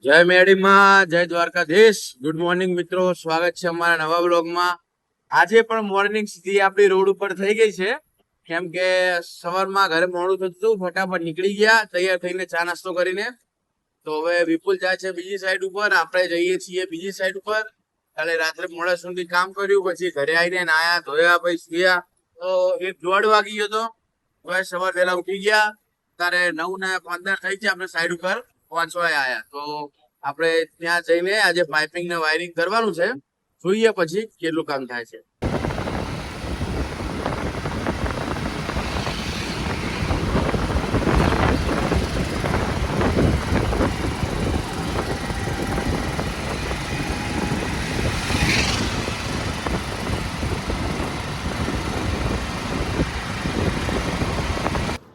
જય મેડીમાં, જય Dwarkadhish. Good morning મિત્રો, સ્વાગત છે અમારા નવા બ્લોગમાં. આજે પણ મોર્નિંગ સીધી આપણી રોડ ઉપર થઈ ગઈ છે, કેમ કે સવારમાં ઘરે મોડું થતું હતું. ફટાફટ નીકળી ગયા તૈયાર થઈને ચા નાસ્તો કરીને. તો હવે વિપુલ જાય છે બીજી સાઈડ ઉપર, આપણે જઈએ છીએ બીજી સાઈડ ઉપર. કાલે રાત્રે મોડા સુધી કામ કર્યું, પછી ઘરે આવીને નાયા ધોયા, પછી સુયા તો 1:30 વાગી ગયો હતો. હવે સવાર વહેલા ઉઠી ગયા, ત્યારે 9:15 થઈ છે, આપણે સાઈડ ઉપર પહોંચવા આવ્યા. તો આપણે ત્યાં જઈને આજે પાઇપિંગ ને વાયરિંગ કરવાનું છે. જોઈએ પછી કેટલું કામ થાય છે.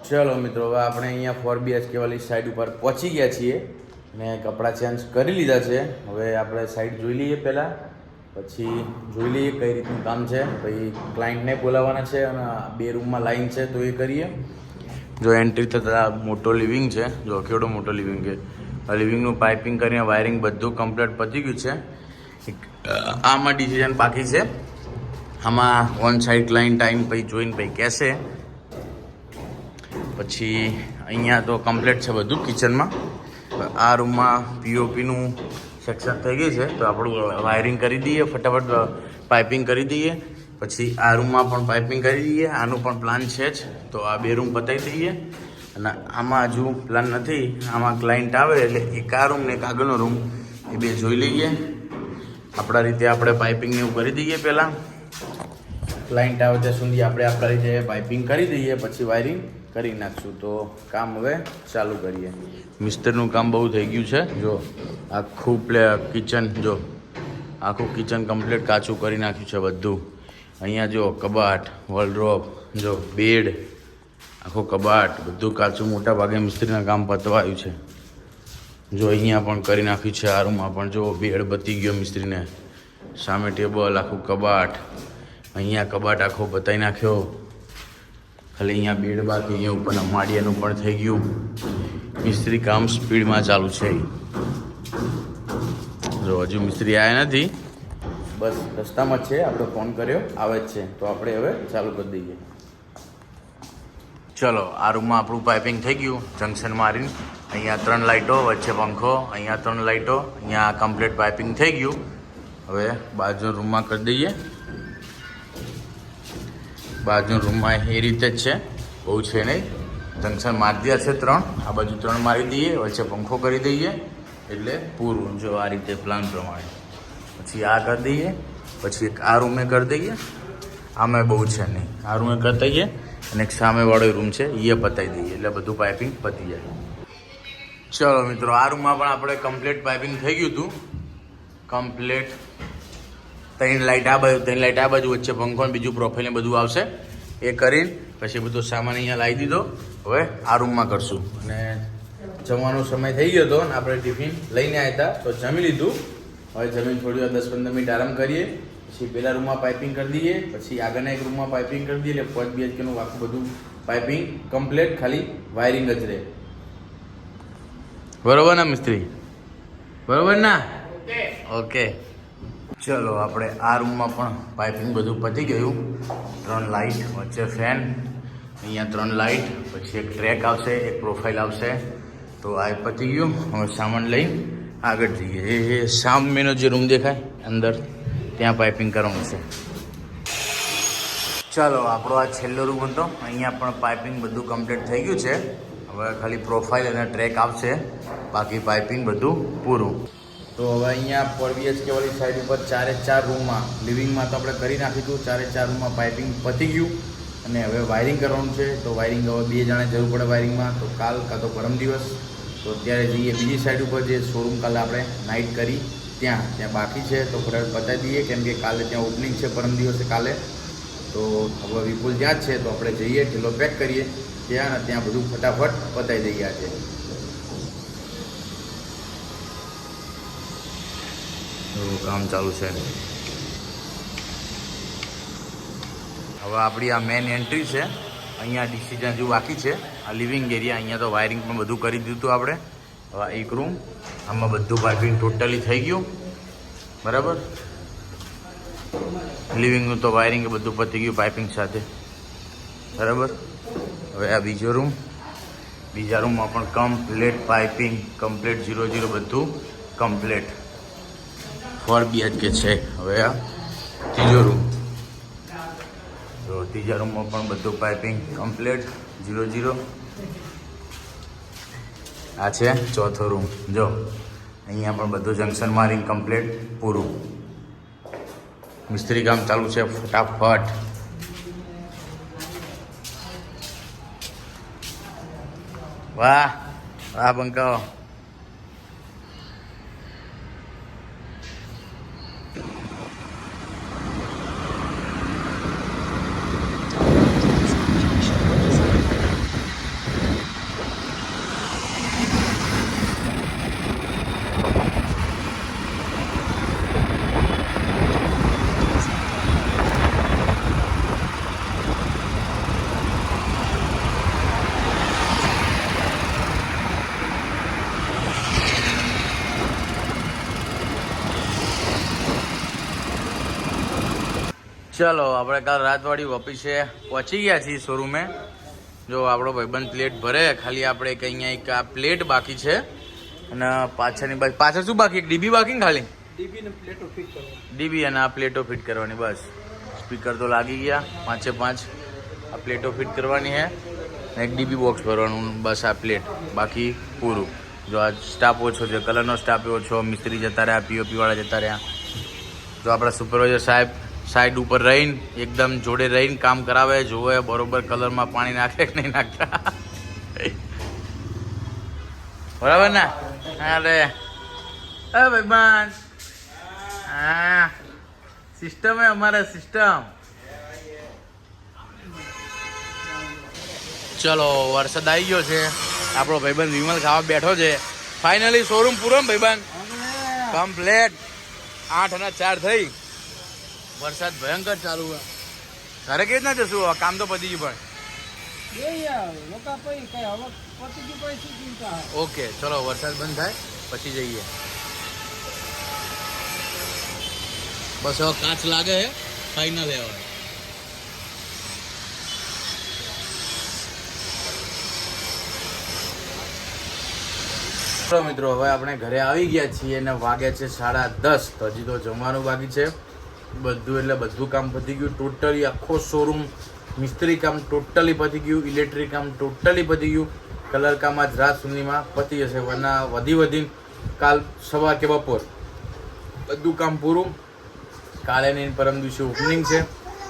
ચલો મિત્રો, હવે આપણે અહીંયા 4BHK વાળી સાઈડ ઉપર પહોંચી ગયા છીએ ને કપડાં ચેન્જ કરી લીધા છે. હવે આપણે સાઈડ જોઈ લઈએ પહેલાં, પછી જોઈ લઈએ કઈ રીતનું કામ છે. પછી ક્લાયન્ટને બોલાવવાના છે અને 2 રૂમમાં લાઈન છે તો એ કરીએ. જો એન્ટ્રી થતાં મોટો લિવિંગ છે, જો કેવડો મોટો લિવિંગ છે. લિવિંગનું પાઇપિંગ કરીને વાયરિંગ બધું કમ્પ્લીટ પતી ગયું છે. આમાં ડિસિઝન બાકી છે. આમાં ઓન સાઈડ ક્લાયન્ટ ટાઈમ પછી જોઈને પછી કહેશે. પછી અહીંયા તો કમ્પ્લીટ છે બધું કિચનમાં. આ રૂમમાં પીઓપીનું સેક્શન થઈ ગયું છે, તો આપણું વાયરિંગ કરી દઈએ ફટાફટ, પાઇપિંગ કરી દઈએ. પછી આ રૂમમાં પણ પાઇપિંગ કરી દઈએ. આનું પણ પ્લાન છે જ, તો આ 2 રૂમ પતાવી દઈએ. અને આમાં હજુ પ્લાન નથી. આમાં ક્લાયન્ટ આવે એટલે એક આ રૂમ ને એક આગળનો રૂમ, એ 2 જોઈ લઈએ. આપણા રીતે આપણે પાઇપિંગને એવું કરી દઈએ. પહેલાં ક્લાયન્ટ આવે ત્યાં સુધી આપણે આપણા રીતે પાઇપિંગ કરી દઈએ, પછી વાયરિંગ કરી નાખશું. તો કામ હવે ચાલુ કરીએ. મિસ્ત્રીનું કામ બહુ થઈ ગયું છે. જો આખું કિચન, જો આખું કિચન કમ્પ્લીટ કાચું કરી નાખ્યું છે બધું. અહીંયા જો કબાટ, વોલડ્રોપ, જો બેડ, આખું કબાટ બધું કાચું મોટા ભાગે મિસ્ત્રીના કામ પતવાયું છે. જો અહીંયા પણ કરી નાખ્યું છે. આ રૂમમાં પણ જો બેડ બતી ગયો મિસ્ત્રીને. સામે ટેબલ, આખું કબાટ, અહીંયા કબાટ આખો બતાવી નાખ્યો. ખાલી અહીંયા બેડ બાકી, અહીંયા ઉપરના માળિયાનું પણ થઈ ગયું. મિસ્ત્રી કામ સ્પીડમાં ચાલુ છે. જો હજુ મિસ્ત્રી આવ્યા નથી, બસ રસ્તામાં જ છે. આપણે ફોન કર્યો, આવે જ છે, તો આપણે હવે ચાલુ કરી દઈએ. ચલો, આ રૂમમાં આપણું પાઇપિંગ થઈ ગયું જંકશન મારીને. અહીંયા 3 લાઇટો, વચ્ચે પંખો, અહીંયા 3 લાઇટો, અહીંયા કમ્પ્લીટ પાઇપિંગ થઈ ગયું. હવે બાજુ રૂમમાં કરી દઈએ. બાજુ રૂમમાં એ રીતે જ છે, બહુ છે નહીં. જંકશન મારી દીધા છે 3, આ બાજુ 3 મારી દઈએ, વચ્ચે પંખો કરી દઈએ એટલે પૂરું. જો આ રીતે પ્લાન પ્રમાણે. પછી આ કરી દઈએ, પછી એક આ રૂમે કરી દઈએ. આમાં બહુ છે નહીં, આ રૂમે કરી દઈએ. અને એક સામેવાળો રૂમ છે, એ પતાવી દઈએ એટલે બધું પાઇપિંગ પતી જાય. ચલો મિત્રો, આ રૂમમાં પણ આપણે કમ્પ્લીટ પાઇપિંગ થઈ ગયું હતું. કમ્પ્લીટ 3 લાઇટ આ બાજુ, 3 લાઇટ આ બાજુ, વચ્ચે પંખો ને બીજું પ્રોફાઇલ ને બધું આવશે. એ કરીને પછી બધો સામાન અહીંયા લાવી દીધો. હવે આ રૂમમાં કરશું. અને જમવાનો સમય થઈ ગયો હતો ને આપણે ટિફિન લઈને આવ્યા હતા, તો જમી લીધું. હવે જમીન થોડી વાર 10-15 મિનિટ આરામ કરીએ. પછી પેલા રૂમમાં પાઇપિંગ કરી દઈએ, પછી આગળના એક રૂમમાં પાઇપિંગ કરી દઈએ. એટલે 4BHKનું આખું બધું પાઇપિંગ કમ્પ્લીટ, ખાલી વાયરિંગ જ રહે. બરોબર ના મિસ્ત્રી? બરોબર ના? ઓકે. ચલો, આપણે આ રૂમમાં પણ પાઇપિંગ બધું પતી ગયું. 3 લાઇટ, વચ્ચે ફેન, અહીંયા 3 લાઇટ, પછી એક ટ્રેક આવશે, એક પ્રોફાઇલ આવશે. તો આ પતી ગયું. હવે સામાન લઈ આગળ જઈએ. એ સામેનો જે રૂમ દેખાય અંદર, ત્યાં પાઇપિંગ કરવાનું છે. ચાલો, આપણો આ છેલ્લો રૂમ હતો. અહીંયા પણ પાઇપિંગ બધું કમ્પ્લીટ થઈ ગયું છે. હવે ખાલી પ્રોફાઇલ અને ટ્રેક આવશે, બાકી પાઇપિંગ બધું પૂરું. તો હવે અહીંયા 4BHK વાળી સાઈડ ઉપર 4 રૂમમાં, લિવિંગમાં તો આપણે કરી નાખ્યું હતું. 4 રૂમમાં પાઇપિંગ પતી ગયું. અને હવે વાયરિંગ કરવાનું છે. તો વાયરિંગ હવે 2 જણે જરૂર પડે વાયરિંગમાં. તો કાલ કાં તો પરમ દિવસ, તો અત્યારે જઈએ બીજી સાઈડ ઉપર, જે શોરૂમ કાલે આપણે નાઇટ કરી ત્યાં બાકી છે. તો ફટાફટ પતાવી દઈએ, કેમ કે કાલે ત્યાં ઓપનિંગ છે, પરમ દિવસે કાલે. તો હવે વિપુલ ત્યાં જ છે, તો આપણે જઈએ, ઢીલો પેક કરીએ ત્યાં, અને ત્યાં બધું ફટાફટ પતાવી દઈએ આજે. કામ ચાલુ છે. હવે આપણી આ મેન એન્ટ્રી છે. અહીંયા ડિસિઝન હજુ બાકી છે. આ લિવિંગ એરિયા, અહીંયા તો વાયરિંગ પણ બધું કરી દીધું આપણે. હવે એક રૂમ, આમાં બધું પાઇપિંગ ટોટલી થઈ ગયું બરાબર. લિવિંગનું તો વાયરિંગ બધું પતી ગયું પાઇપિંગ સાથે બરાબર. હવે આ બીજો રૂમ, બીજા રૂમમાં પણ કમ્પ્લેટ પાઇપિંગ કમ્પ્લેટ 0-0 બધું કમ્પ્લેટ 4 BHK છે. હવે આ ત્રીજો રૂમ, તો ત્રીજા રૂમમાં પણ બધું પાઇપિંગ કમ્પ્લેટ 0-0. આ છે ચોથો રૂમ. જો અહીંયા પણ બધું જંક્શન મારિંગ કમ્પ્લેટ પૂરું. મિસ્ત્રી કામ ચાલુ છે ફટાફટ. વાહ વાહ બંકાઓ. ચલો આપણે કાલ રાતવાળી ઓફિસે પહોંચી ગયા છીએ શોરૂમે. જો આપણો ભાઈબંધ પ્લેટ ભરે, ખાલી આપણે એક અહીંયા એક આ પ્લેટ બાકી છે અને પાછળની બાજુ પાછળ શું બાકી? એક ડીબી બાકી ને ખાલી ડીબી અને આ પ્લેટો ફિટ કરવાની બસ. સ્પીકર તો લાગી ગયા 5-5. આ પ્લેટો ફિટ કરવાની છે, એક ડીબી બોક્સ ભરવાનું બસ. આ પ્લેટ બાકી પૂરું. જો આ સ્ટાફ ઓછો છે, કલરનો સ્ટાફ ઓછો, મિસ્ત્રી જતા રહ્યા, પીઓપી વાળા જતા રહ્યા. જો આપણા સુપરવાઇઝર સાહેબ સાઈડ ઉપર રહીને એકદમ જોડે રહીને કામ કરાવે, જોવે બરોબર કલરમાં પાણી નાખે કે નહીં નાખતા. બરાબર ને? અરે ભાઈબાન, હા સિસ્ટમ હે અમારે સિસ્ટમ. ચલો વરસાદ આવી ગયો છે, આપણો ભાઈબંધ વિમલ ખાવા બેઠો છે. ફાઇનલી શોરૂમ પૂરો ભાઈબંધ કમ્પ્લેટ. 8 અને 4 થઈ. વરસાદ ભયંકર ચાલુ હોય. ઘરે કેવી રીતના જશું? કામ તો પતી ગયું પણ ઓકે. ચલો વરસાદ બંધ થાય પછી જઈએ. બસ હવે કાચ લાગે ફાઇનલ હવે. મિત્રો હવે આપણે ઘરે આવી ગયા છીએ અને વાગ્યા છે 10:30. તો હજી તો જમવાનું બાકી છે બધું. એટલે બધું કામ પતી ગયું ટોટલી. આખો શોરૂમ મિસ્ત્રી કામ ટોટલી પતી ગયું, ઇલેક્ટ્રિક કામ ટોટલી પતી ગયું, કલર કામ આજ રાત સુધીમાં પતી જશે. વરના વધી કાલ સવાર કે બપોર બધું કામ પૂરું. કાલે ને પરમ દિવસે ઓપનિંગ છે,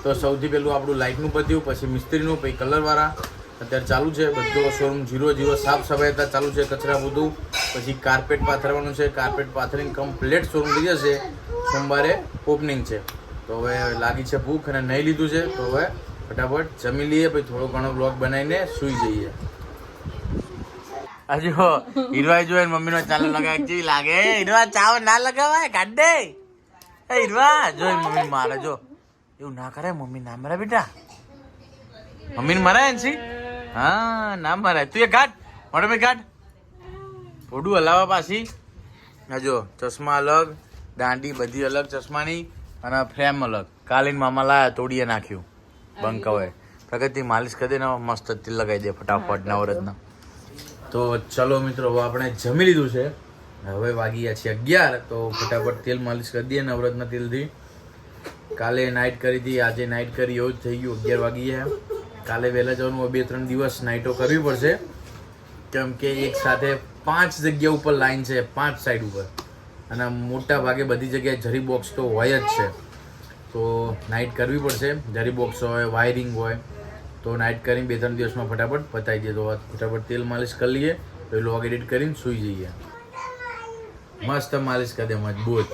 તો સૌથી પહેલું આપણું લાઇટનું પત્યું, પછી મિસ્ત્રીનું, પછી કલરવાળા અત્યારે ચાલુ છે. બધો શોરૂમ 0-0 સાફ સફાઈ ચાલુ છે, કચરા બધું. પછી કાર્પેટ પાથરવાનું છે, કાર્પેટ પાથરીને કમ્પ્લીટ શોરૂમ થઈ જશે. સોમવારે ઓપનિંગ છે, તો હવે લાગી છે ભૂખ અને નહીં લીધું છે, તો હવે ફટાફટ જમી લઈએ, પછી થોડો ઘણો બ્લોગ બનાવીને સૂઈ જઈએ. હજુ હીરવા જોઈ મમ્મીનો ચાલુ લગાવે કેવી લાગે. હીરવા ચાવ ના લગાવાય, કાઢ દે. હીરવા જોઈ મમ્મી મારે. જો એવું ના કરે, મમ્મી ના મારે બેટા. મમ્મીને મરાય ને? હા ના મરાય. તું એ કાઢ મોટો ભાઈ કાઢ. થોડું હલાવા પાછી. જો ચશ્મા અલગ, દાંડી બધી અલગ ચશ્માની, અને ફ્રેમ અલગ. કાલીન મામા લાયા તોડીએ નાખ્યું બંકાઓએ. પ્રગતિ માલિશ કરી દે ને મસ્ત તેલ લગાવી દે ફટાફટ નવરત્ન. તો ચલો મિત્રો હવે આપણે જમી લીધું છે, હવે વાગી ગયા છે 11. તો ફટાફટ તેલ માલિશ કરી દઈએ નવરત્ન તેલથી. કાલે નાઇટ કરી હતી, આજે નાઇટ કરી, એવું જ થઈ ગયું. 11 વાગી ગયા. કાલે વહેલા જવાનું, 2-3 દિવસ નાઇટો કરવી પડશે, કેમ કે એક સાથે 5 જગ્યા ઉપર લાઈન છે, 5 સાઈડ ઉપર, અને મોટા ભાગે બધી જગ્યાએ જરી બોક્સ તો હોય જ છે. તો નાઇટ કરવી પડશે. જરી બોક્સ હોય, વાયરિંગ હોય, તો નાઇટ કરીને 2-3 દિવસમાં ફટાફટ પતાવી દઈએ. તો ફટાફટ તેલ માલિશ કરી લઈએ, તો વ્લોગ એડિટ કરીને સૂઈ જઈએ. મસ્ત માલિશ કરી દે મજબૂત.